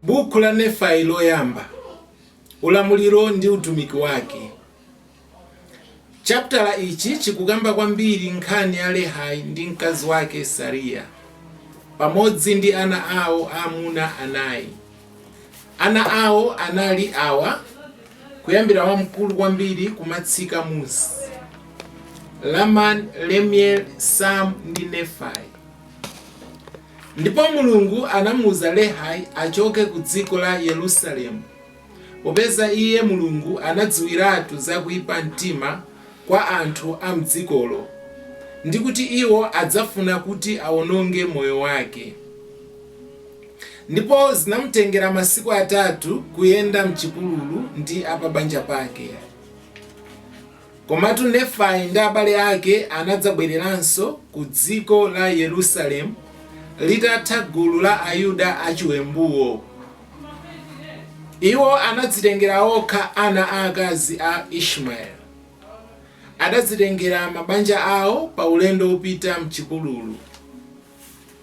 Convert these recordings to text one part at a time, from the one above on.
Bukhu la Nefayi loyamba, ulamuliro ndi utumiki wake. Chaputala ichi chikukamba kwambiri nkhani ya Lehi ndi mkazi wake Sariya, pamodzi ndi ana awo amuna anayi. Ana awo anali awa, kuyambira wamkulu kwambiri kumatsika musi: Lamani, Lemueli, Samu ndi Nefayi. Ndipo Mulungu anamuwuza Lehi achoke ku dziko la Yerusalemu, popeza iye Mulungu anadziwiratu za kuyipa mtima kwa anthu a mdzikolo, ndi kuti iwo adzafuna kuti awononge moyo wake. Ndipo zinamutengera masiku atatu kuyenda mchipululu ndi apabanja pake. Komatu Nefayi ndi abale ake anadzabwereranso ku dziko la Yerusalemu litatha gulu la Ayuda achiwembuwo. Iwo anadzitengera okha ana aakazi a Ismaeli. Adadzitengera mabanja awo pa ulendo upita mchipululu.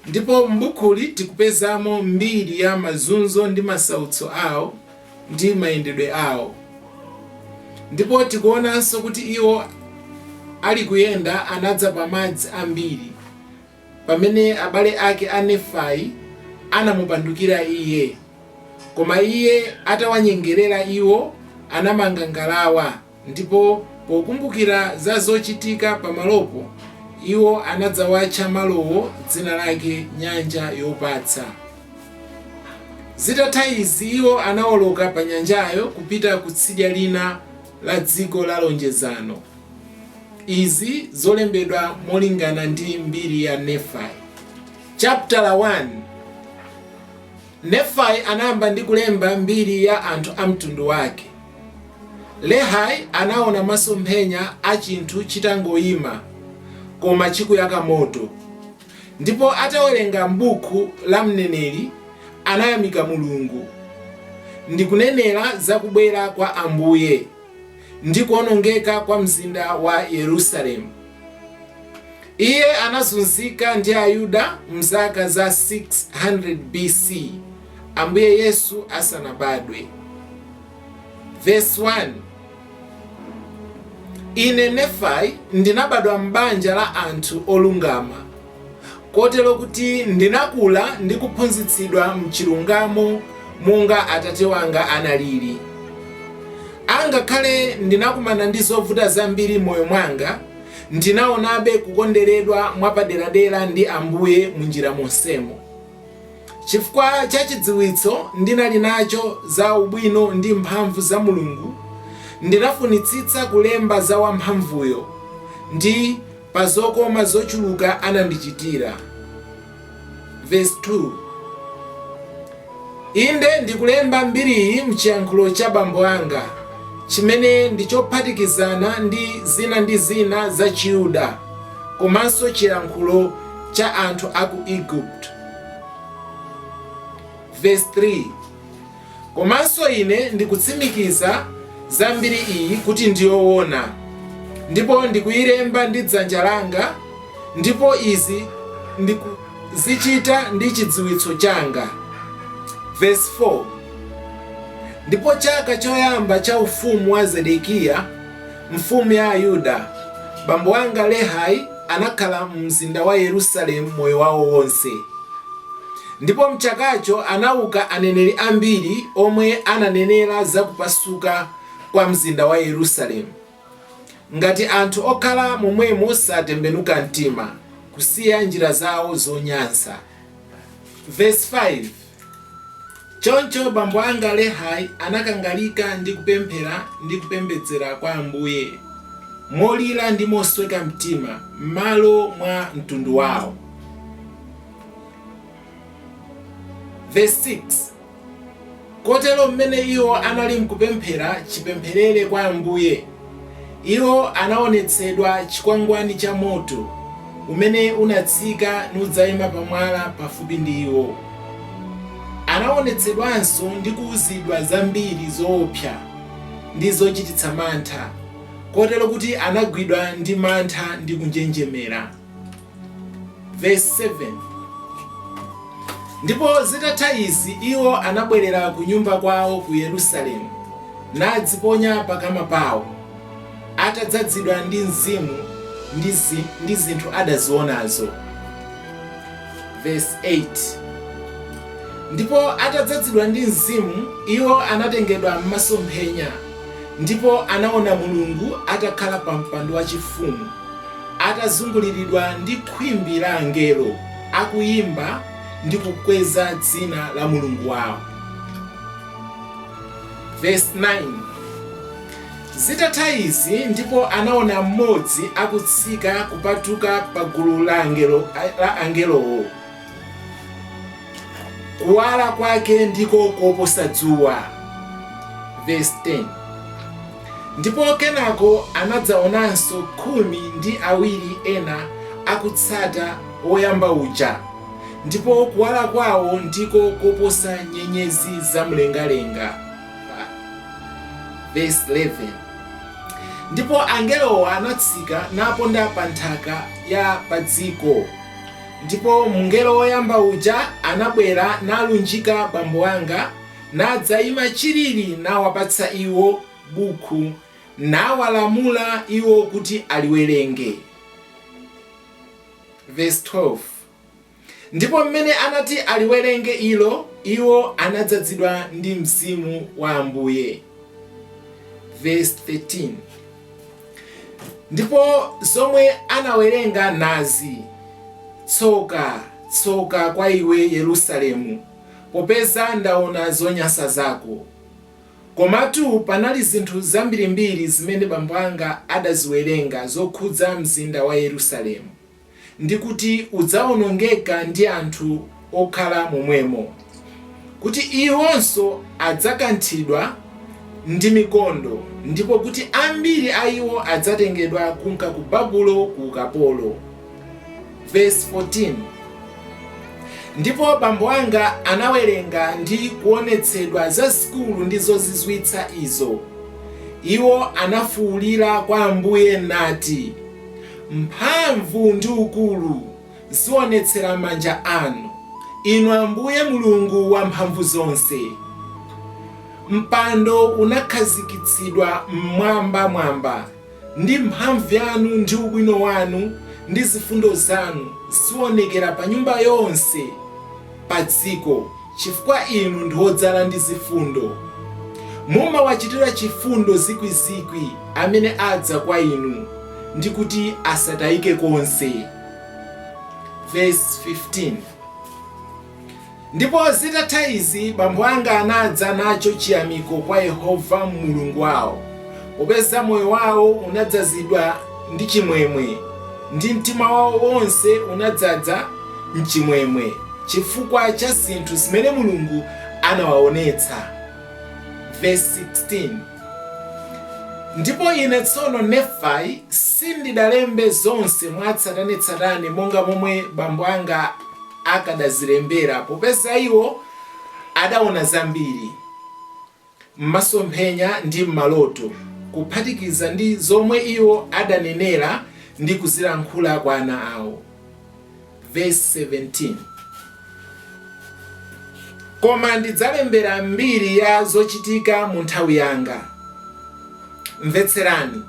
Ndipo m'bukhuli tikupezamo mbiri ya mazunzo ndi masautso awo ndi mayendedwe awo. Ndipo tikuonanso kuti iwo ali kuyenda anadza pa madzi ambiri, pamene abale ake a Nefayi anamupandukira iye. Koma iye atawanyengerera iwo anamanga ngalawa, ndipo pokumbukira za zochitika pamalopo, iwo anadzawatcha malowo dzina lake Nyanja Yopatsa. Zitatha izi, iwo anawoloka pa nyanjayo kupita kutsidya lina la dziko la lonjezano. Izi zolembedwa molingana ndi mbiri ya Nefayi. Chaputala 1. Nefayi anayamba ndi kulemba mbiri ya anthu a mtundu wake. Lehi anaona masomphenya a chinthu chitangoyima, koma chikuyaka moto. Ndipo atawelenga mbukhu la mneneri, anayamika Mulungu, ndikunenela zakubwera kwa Ambuye, ndikuwonongeka kwa mzinda wa Yerusalemu. Iye anazunzika ndi Ayuda mzaka za 600 BC, Ambuye Yesu asanabadwe. Verse 1. Ine Nefayi ndinabadwa m'banja la anthu olungama, kotero kuti ndinakula ndi kuphunzitsidwa m'chilungamo monga atate wanga analili. Angakhale ndinakumana ndi zovuta zambiri moyo mwanga, ndinaonabe kukondweredwa mwapaderadera ndi Ambuye munjira monsemo. Chifukwa cha chidziwitso ndinali nacho za ubwino ndi mphamvu za Mulungu, ndinafunitsitsa kulemba za wamphamvuyo ndi pa zokoma zochuluka anandichitira. Verse 2. Inde ndikulemba mbiriyi m'chiyankhulo cha bambo anga, chimene ndichophatikizana ndi zina za Chiyuda, komanso chiyankhulo cha anthu a ku Igupto. Verse 3. Komanso ine ndikutsimikiza za mbiri iyi kuti ndiyoona, ndipo ndikuyilemba ndi dzanja langa, ndipo izi ndikuzichita ndi chidziwitso changa. Verse 4. Ndipo chaka choyamba cha ufumu wa Zedekiya, mfumu ya Yuda, bambo wanga Lehi anakhala mu mzinda wa Yerusalemu moyo wawo wonse. Ndipo mchakacho anauka aneneri ambiri omwe ananenera za kupasuka kwa mzinda wa Yerusalemu, ngati anthu okhala momwemo satembenuka mtima, kusiya njira zawo zonyansa. Verse 5. Choncho bambo anga Lehi anakangalika ndi kupemphera ndi kupembedzera kwa Ambuye, molira ndi mosweka mtima m'malo mwa mtundu wawo. Verse 6. Kotero mmene iwo anali mkupemphera chipempherere kwa Ambuye, iwo anaonetsedwa chikwangwani cha moto umene unatsika nudzayima pamwala pafupi ndi iwo. Anaonetsedwanso ndi kuwuzidwa zambiri zoopsa ndi zochititsa mantha, kotero kuti anagwidwa ndi mantha ndi kunjenjemera. Verse 7. Ndipo zitatha izi, iwo anabwerera ku nyumba kwawo ku Yerusalemu, nadziponya pakama pawo, atadzazidwa ndi mzimu ndi zinthu adazionazo. Verse 8. Ndipo atadzazidwa ndi mzimu, iwo anatengedwa m'masomphenya, ndipo anaona Mulungu atakhala pa mpando wachifumu, atazunguliridwa ndi khwimbi la angelo, akuyimba ndi kukweza dzina la Mulungu wawo. Verse 9. Zitatha izi, ndipo anaona mmodzi akutsika kupatuka pa gulu la angelowo. Kuwala kwake ndiko koposa dzuwa. Verse 10. Ndipo kenako anadzaonanso 12 ena akutsata woyamba uja, ndipo kuwala kwawo ndiko koposa nyenyezi zamlengalenga. Verse 11. Ndipo angelowo anatsika naponda pa nthaka ya pa dziko. Ndipo mngelo woyamba uja anabwera nalunjika bambo anga, nadzayima chilili nawapatsa iwo bukhu, nawalamula iwo kuti aliwerenge. Verse 12. Ndipo mmene anati aliwerenge ilo, iwo anadzazidwa ndi mzimu wa Ambuye. Verse 13. Ndipo zomwe anawerenga nazi: tsoka, tsoka kwa iwe Yerusalemu, popeza ndaona zonyansa zako. Komatu panali zinthu zambirimbiri zimene bambo anga adaziwerenga zokhudza mzinda wa Yerusalemu, ndikuti udzawonongeka ndi anthu okhala momwemo, kuti iwonso adzakanthidwa ndi mikondo, ndipo kuti ambiri a iwo adzatengedwa kunka ku Babulo ku ukapolo. Verse 14. Ndipo bambo anga anawerenga ndi kuonetsedwa zazikulu ndi zozizwitsa izo. Iwo anafuwulira kwa Ambuye nati, mphamvu ndi ukulu zionetsera manja anu, inu Ambuye Mulungu wa mphamvu zonse. Mpando unakhazikitsidwa mmwamba, ndi mphamvu yanu ndi ubwino wanu ndi zifundo zanu zionekera pa nyumba yonse pa dziko, chifukwa inu ndi odzala ndi zifundo. Mumawachitira chifundo zikwizikwi amene adza kwa inu, ndi kuti asatayike konse. Verse 15. Ndipo zitatha izi, bambo anga anadza nacho chiyamiko kwa Yehova Mulungu wawo, popeza moyo wawo unadzazidwa ndi chimwemwe, ndi mtima wawo wonse unadzaza mchimwemwe, chifukwa cha zinthu zimene Mulungu anawaonetsa. Verse 16. Ndipo ine tsono Nefayi sindidalembe zonse mwatsatanetsatane monga momwe bambo anga akadazilembera, popeza iwo adaona zambiri m'masomphenya ndi m'maloto, kuphatikiza ndi zomwe iwo adanenera ndi kuzilankhula kwa ana awo. Verse 17. Koma ndidzalembera mbiri ya zochitika mu nthawi yanga. Mvetserani,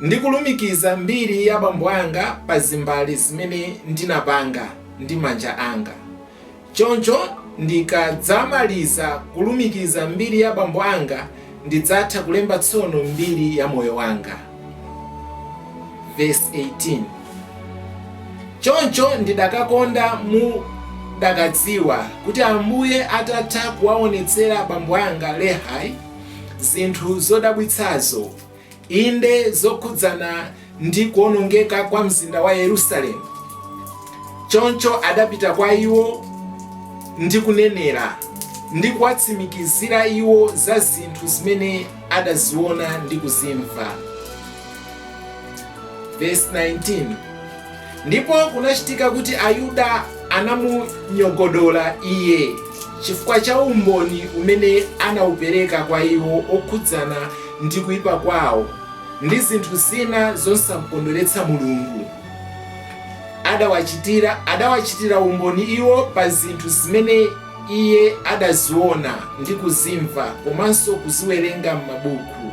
ndikulumikiza mbiri ya bambo anga pa zimbali zimene ndinapanga ndi manja anga. Choncho ndikadzamaliza kulumikiza mbiri ya bambo anga, ndidzatha kulemba tsono mbiri ya moyo wanga. Verse 18. Choncho ndidakakonda mudakadziwa kuti Ambuye atatha kuwaonetsera bambo anga Lehi zinthu zodabwitsazo, inde zokhudzana ndi kuwonongeka kwa mzinda wa Yerusalemu. Choncho adapita kwa iwo ndikunenela, ndi kuwatsimikizira iwo za zinthu zimene adaziona ndi kuzimva. Verse 19. Ndipo kunachitika kuti Ayuda anamunyogodola iye, chifukwa cha umboni umene anawupereka kwa iwo okhudzana ndi kuyipa kwawo ndi zinthu zina zosamkondweretsa Mulungu. adawachitira umboni iwo pa zinthu zimene iye adaziona ndi kuzimva komanso kuziwerenga m'mabukhu.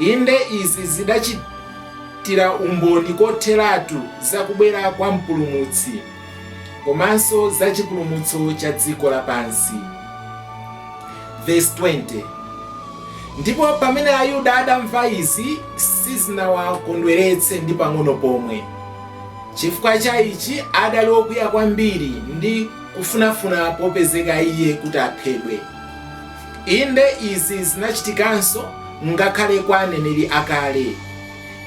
Inde izi zidachitira umboni kotheratu zakubwera kwa mpulumutsi komanso za chipulumutso cha dziko lapansi. Verse 20. Ndipo pamene Ayuda adamva izi sizinawakondweretse ndi pang'ono pomwe. Chifukwa cha ichi adali okwiya kwambiri ndi kufunafuna popezeka iye kuti aphedwe. Inde izi zinachitikanso ngakhale kwa aneneri akale,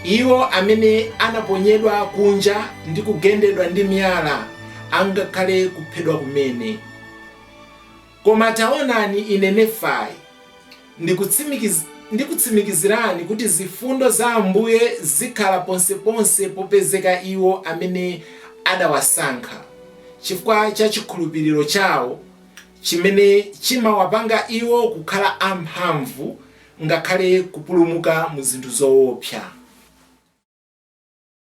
iwo amene anaponyedwa kunja ndi kugendedwa ndi miyala angakhale kuphedwa kumene. Koma taonani ine Nefayi ndikutsimikizirani kuti zifundo za Ambuye zikhala ponseponse popezeka iwo amene adawasankha, chifukwa cha chikhulupiriro chawo chimene chimawapanga iwo kukhala amphamvu ngakhale kupulumuka mu zinthu zoopsa.